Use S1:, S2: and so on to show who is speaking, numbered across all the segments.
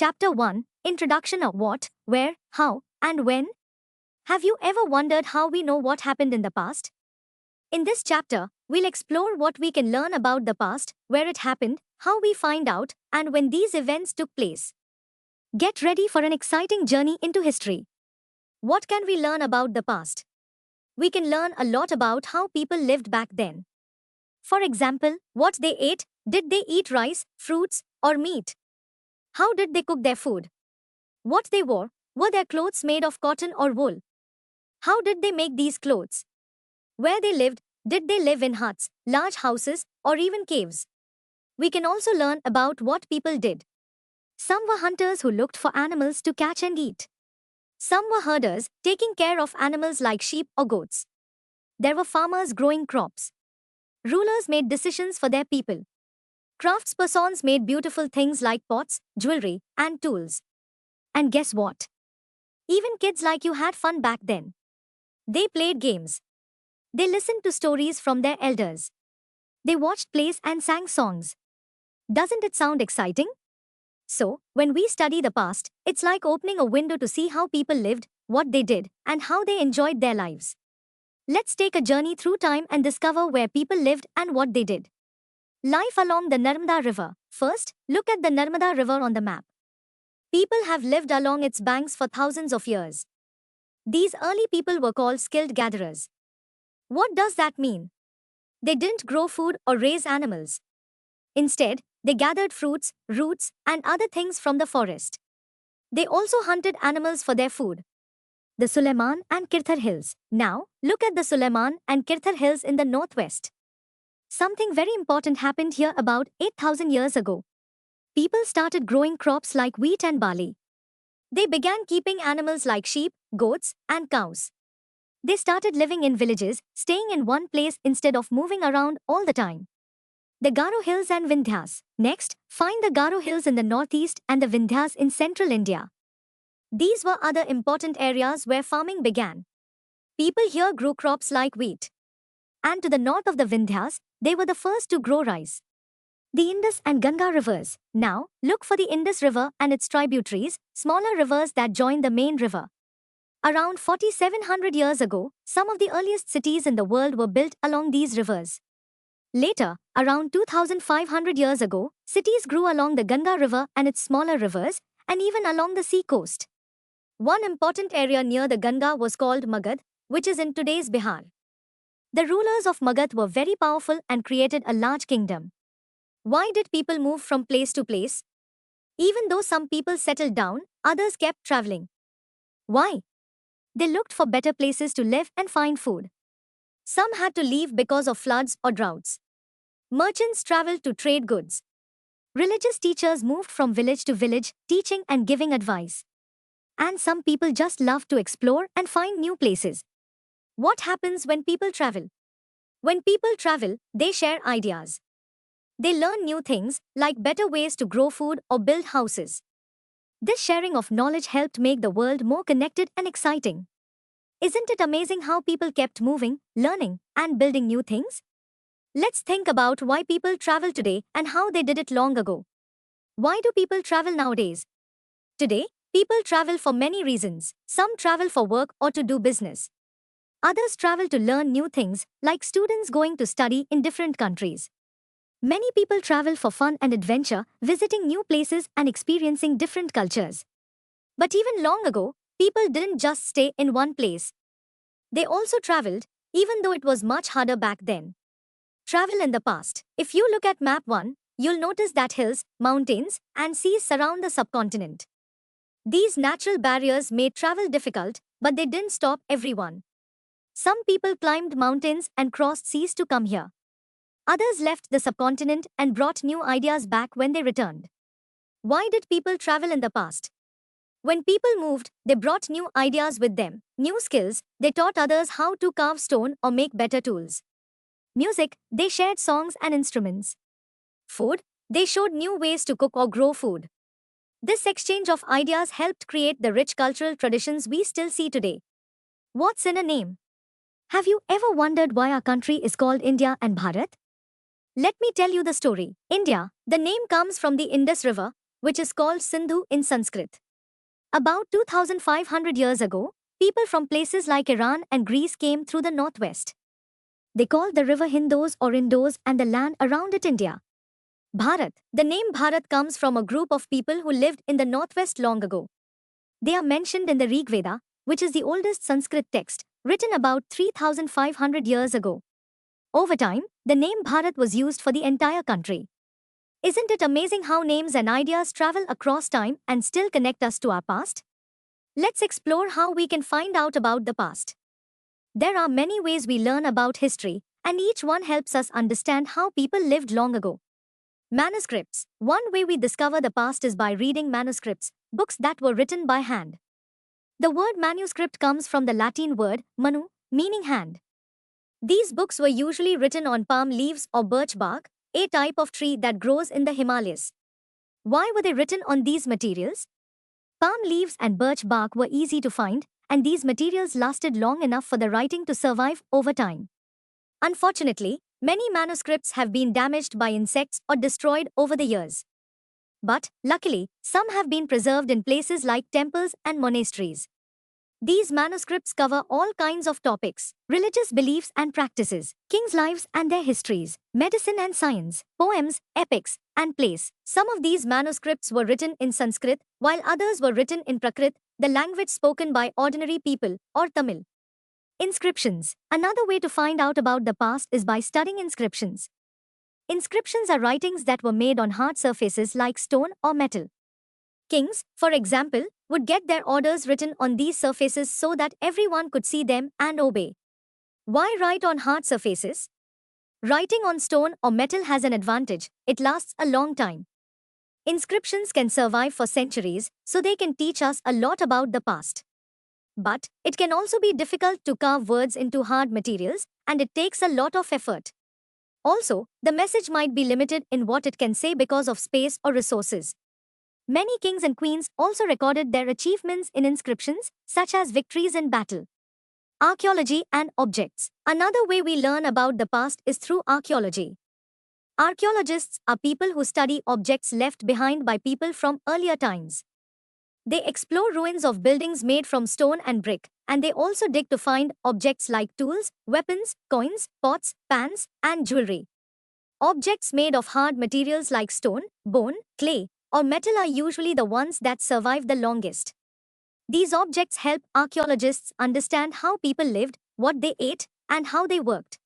S1: Chapter 1, Introduction of What, Where, How, and When. Have you ever wondered how we know what happened in the past? In this chapter, we'll explore what we can learn about the past, where it happened, how we find out, and when these events took place. Get ready for an exciting journey into history. What can we learn about the past? We can learn a lot about how people lived back then. For example, what they ate. Did they eat rice, fruits, or meat? How did they cook their food? What they wore. Were their clothes made of cotton or wool? How did they make these clothes? Where they lived. Did they live in huts, large houses, or even caves? We can also learn about what people did. Some were hunters who looked for animals to catch and eat. Some were herders, taking care of animals like sheep or goats. There were farmers growing crops. Rulers made decisions for their people. Craftspersons made beautiful things like pots, jewelry, and tools. And guess what? Even kids like you had fun back then. They played games. They listened to stories from their elders. They watched plays and sang songs. Doesn't it sound exciting? So, when we study the past, it's like opening a window to see how people lived, what they did, and how they enjoyed their lives. Let's take a journey through time and discover where people lived and what they did. Life along the Narmada River. First, look at the Narmada River on the map. People have lived along its banks for thousands of years. These early people were called skilled gatherers. What does that mean? They didn't grow food or raise animals. Instead, they gathered fruits, roots, and other things from the forest. They also hunted animals for their food. The Suleiman and Kirthar Hills. Now, look at the Suleiman and Kirthar Hills in the northwest. Something very important happened here about 8,000 years ago. People started growing crops like wheat and barley. They began keeping animals like sheep, goats, and cows. They started living in villages, staying in one place instead of moving around all the time. The Garo Hills and Vindhyas. Next, find the Garo Hills in the northeast and the Vindhyas in central India. These were other important areas where farming began. People here grew crops like wheat. And to the north of the Vindhyas, they were the first to grow rice. The Indus and Ganga rivers. Now, look for the Indus River and its tributaries, smaller rivers that join the main river. Around 4,700 years ago, some of the earliest cities in the world were built along these rivers. Later, around 2,500 years ago, cities grew along the Ganga River and its smaller rivers, and even along the sea coast. One important area near the Ganga was called Magad, which is in today's Bihar. The rulers of Magad were very powerful and created a large kingdom. Why did people move from place to place? Even though some people settled down, others kept traveling. Why? They looked for better places to live and find food. Some had to leave because of floods or droughts. Merchants traveled to trade goods. Religious teachers moved from village to village, teaching and giving advice. And some people just loved to explore and find new places. What happens when people travel? When people travel, they share ideas. They learn new things, like better ways to grow food or build houses. This sharing of knowledge helped make the world more connected and exciting. Isn't it amazing how people kept moving, learning, and building new things? Let's think about why people travel today and how they did it long ago. Why do people travel nowadays? Today, people travel for many reasons. Some travel for work or to do business. Others travel to learn new things, like students going to study in different countries. Many people travel for fun and adventure, visiting new places and experiencing different cultures. But even long ago, people didn't just stay in one place. They also traveled, even though it was much harder back then. Travel in the past. If you look at map 1, you'll notice that hills, mountains, and seas surround the subcontinent. These natural barriers made travel difficult, but they didn't stop everyone. Some people climbed mountains and crossed seas to come here. Others left the subcontinent and brought new ideas back when they returned. Why did people travel in the past? When people moved, they brought new ideas with them, new skills. They taught others how to carve stone or make better tools. Music, they shared songs and instruments. Food, they showed new ways to cook or grow food. This exchange of ideas helped create the rich cultural traditions we still see today. What's in a name? Have you ever wondered why our country is called India and Bharat? Let me tell you the story. India, the name comes from the Indus River, which is called Sindhu in Sanskrit. About 2500 years ago, people from places like Iran and Greece came through the northwest. They called the river Hindos or Indos and the land around it India. Bharat. The name Bharat comes from a group of people who lived in the northwest long ago. They are mentioned in the Rig Veda, which is the oldest Sanskrit text, written about 3500 years ago. Over time, the name Bharat was used for the entire country. Isn't it amazing how names and ideas travel across time and still connect us to our past? Let's explore how we can find out about the past. There are many ways we learn about history, and each one helps us understand how people lived long ago. Manuscripts. One way we discover the past is by reading manuscripts, books that were written by hand. The word manuscript comes from the Latin word manu, meaning hand. These books were usually written on palm leaves or birch bark, a type of tree that grows in the Himalayas. Why were they written on these materials? Palm leaves and birch bark were easy to find, and these materials lasted long enough for the writing to survive over time. Unfortunately, many manuscripts have been damaged by insects or destroyed over the years. But, luckily, some have been preserved in places like temples and monasteries. These manuscripts cover all kinds of topics: religious beliefs and practices, kings' lives and their histories, medicine and science, poems, epics, and plays. Some of these manuscripts were written in Sanskrit, while others were written in Prakrit, the language spoken by ordinary people, or Tamil. Inscriptions. Another way to find out about the past is by studying inscriptions. Inscriptions are writings that were made on hard surfaces like stone or metal. Kings, for example, would get their orders written on these surfaces so that everyone could see them and obey. Why write on hard surfaces? Writing on stone or metal has an advantage: it lasts a long time. Inscriptions can survive for centuries, so they can teach us a lot about the past. But it can also be difficult to carve words into hard materials, and it takes a lot of effort. Also, the message might be limited in what it can say because of space or resources. Many kings and queens also recorded their achievements in inscriptions, such as victories in battle. Archaeology and objects. Another way we learn about the past is through archaeology. Archaeologists are people who study objects left behind by people from earlier times. They explore ruins of buildings made from stone and brick, and they also dig to find objects like tools, weapons, coins, pots, pans, and jewelry. Objects made of hard materials like stone, bone, clay, or metal are usually the ones that survive the longest. These objects help archaeologists understand how people lived, what they ate, and how they worked.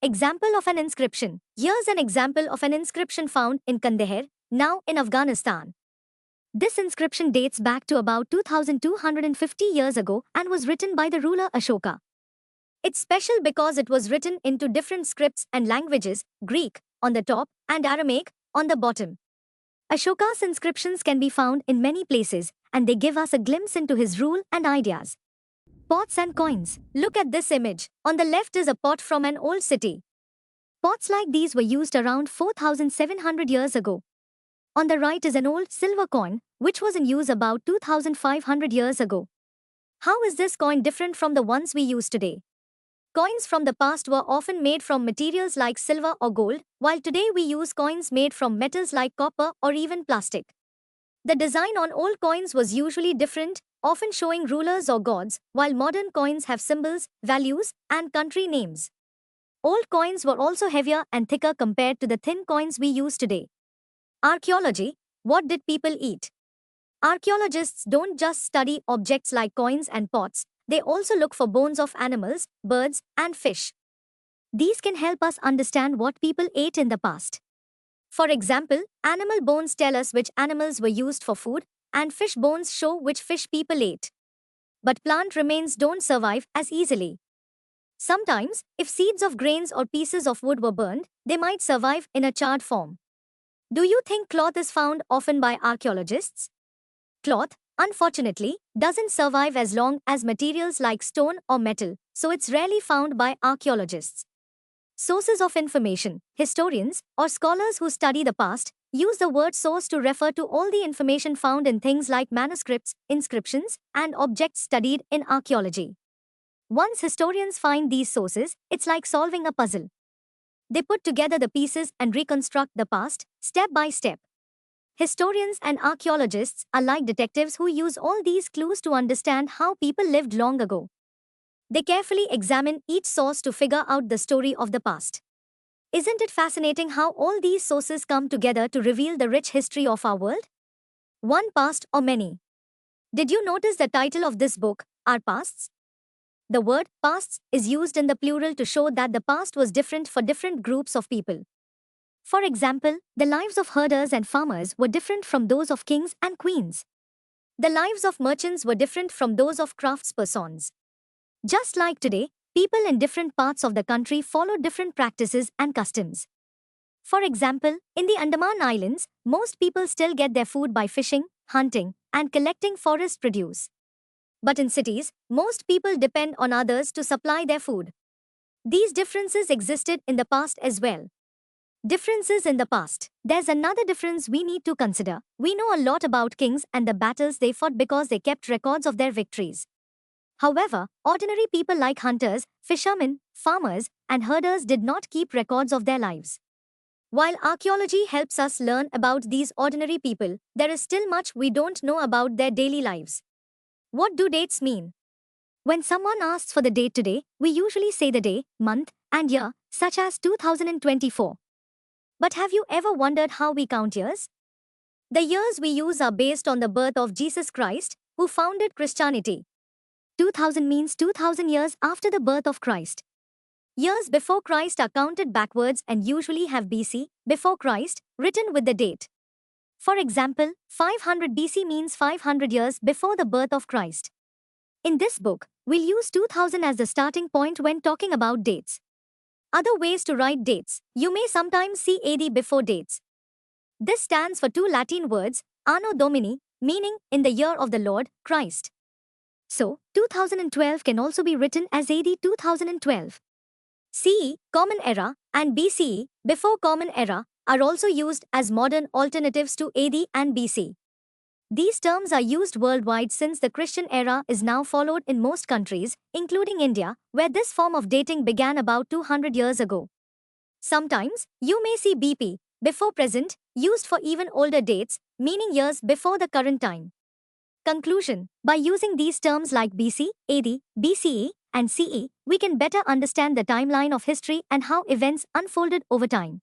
S1: Example of an inscription. Here's an example of an inscription found in Kandahar, now in Afghanistan. This inscription dates back to about 2250 years ago and was written by the ruler Ashoka. It's special because it was written into different scripts and languages: Greek on the top and Aramaic on the bottom. Ashoka's inscriptions can be found in many places, and they give us a glimpse into his rule and ideas. Pots and coins. Look at this image. On the left is a pot from an old city. Pots like these were used around 4700 years ago. On the right is an old silver coin, which was in use about 2500 years ago. How is this coin different from the ones we use today? Coins from the past were often made from materials like silver or gold, while today we use coins made from metals like copper or even plastic. The design on old coins was usually different, often showing rulers or gods, while modern coins have symbols, values, and country names. Old coins were also heavier and thicker compared to the thin coins we use today. Archaeology. What did people eat? Archaeologists don't just study objects like coins and pots, they also look for bones of animals, birds, and fish. These can help us understand what people ate in the past. For example, animal bones tell us which animals were used for food, and fish bones show which fish people ate. But plant remains don't survive as easily. Sometimes, if seeds of grains or pieces of wood were burned, they might survive in a charred form. Do you think cloth is found often by archaeologists? Cloth, unfortunately, doesn't survive as long as materials like stone or metal, so it's rarely found by archaeologists. Sources of information. Historians, or scholars who study the past, use the word source to refer to all the information found in things like manuscripts, inscriptions, and objects studied in archaeology. Once historians find these sources, it's like solving a puzzle. They put together the pieces and reconstruct the past, step by step. Historians and archaeologists are like detectives who use all these clues to understand how people lived long ago. They carefully examine each source to figure out the story of the past. Isn't it fascinating how all these sources come together to reveal the rich history of our world? One past or many? Did you notice the title of this book, Our Pasts? The word pasts is used in the plural to show that the past was different for different groups of people. For example, the lives of herders and farmers were different from those of kings and queens. The lives of merchants were different from those of craftspersons. Just like today, people in different parts of the country follow different practices and customs. For example, in the Andaman Islands, most people still get their food by fishing, hunting, and collecting forest produce. But in cities, most people depend on others to supply their food. These differences existed in the past as well. Differences in the past. There's another difference we need to consider. We know a lot about kings and the battles they fought because they kept records of their victories. However, ordinary people like hunters, fishermen, farmers, and herders did not keep records of their lives. While archaeology helps us learn about these ordinary people, there is still much we don't know about their daily lives. What do dates mean? When someone asks for the date today, we usually say the day, month, and year, such as 2024. But have you ever wondered how we count years? The years we use are based on the birth of Jesus Christ, who founded Christianity. 2000 means 2000 years after the birth of Christ. Years before Christ are counted backwards and usually have BC, before Christ, written with the date. For example, 500 BC means 500 years before the birth of Christ. In this book, we'll use 2000 as the starting point when talking about dates. Other ways to write dates. You may sometimes see AD before dates. This stands for two Latin words, Anno Domini, meaning in the year of the Lord, Christ. So, 2012 can also be written as AD 2012. CE, Common Era, and BCE, before Common Era, are also used as modern alternatives to AD and BC. These terms are used worldwide since the Christian era is now followed in most countries, including India, where this form of dating began about 200 years ago. Sometimes, you may see BP, before present, used for even older dates, meaning years before the current time. Conclusion. By using these terms like BC, AD, BCE, and CE, we can better understand the timeline of history and how events unfolded over time.